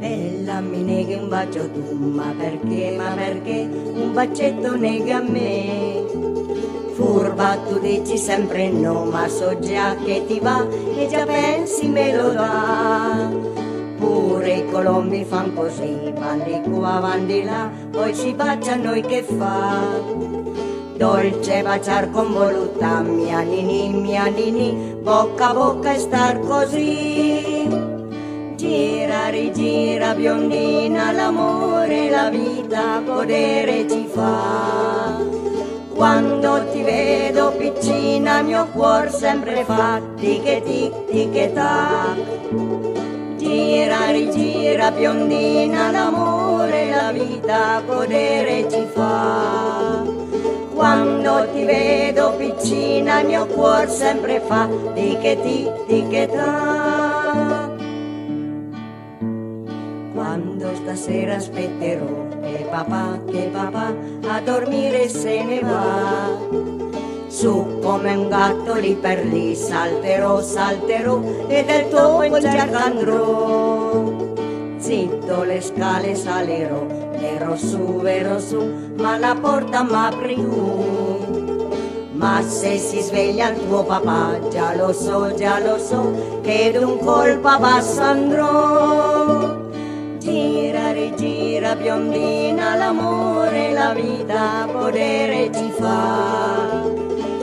Bella mi neghi un bacio tu, ma perché un bacetto nega a me? Furba tu dici sempre no, ma so già che ti va e già pensi me lo dà. Pure i colombi fan così, van di qua, van di là, poi si baciano e che fa? Dolce baciar con voluttà, mia nini, bocca a bocca e star così. Gira, rigira, biondina, l'amore, la vita, godere ci fa. Quando ti vedo piccina, mio cuor sempre fa tic e tac. Gira, rigira, biondina, l'amore, la vita, godere ci fa. Quando ti vedo piccina, mio cuor sempre fa tic e tac. Quando stasera aspetterò che papà a dormire se ne va. Su come un gatto lì per lì salterò e del tuo in cerca andrò. Zitto le scale salirò, verrò su, ma la porta m'apri tu. Ma se si sveglia il tuo papà, già lo so, che d'un colpo a basso andrò. Gira, rigira, biondina, l'amore, la vita, godere ci fa.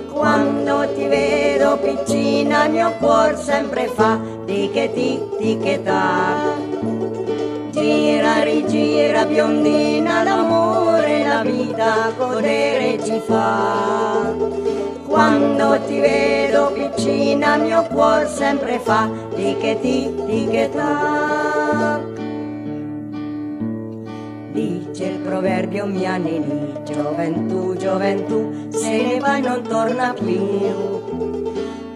Quando ti vedo piccina, il mio cuor sempre fa tic e tac. Gira, rigira, biondina, l'amore, la vita, godere ci fa. Quando ti vedo piccina, il mio cuor sempre fa tic e tac. Dice il proverbio mia Nini, gioventù, se ne va e non torna più.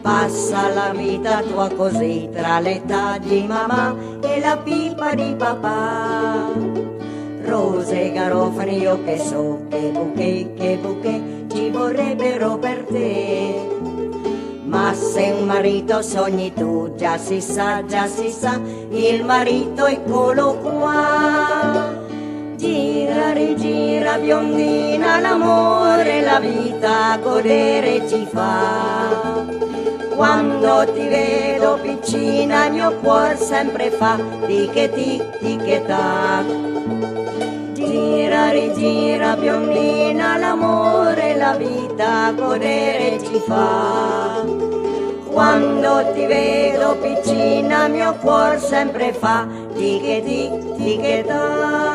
Passa la vita tua così, tra l'età di mamma e la pipa di papà. Rose e garofani io che so, che bouquet ci vorrebbero per te. Ma se un marito sogni tu, già si sa, il marito eccolo qua. Gira, rigira, biondina, l'amore, la vita, godere ci fa. Quando ti vedo piccina, il mio cuor sempre fa tic e tac. Gira, rigira, biondina, l'amore, la vita, godere ci fa. Quando ti vedo piccina, il mio cuor sempre fa tic e tac.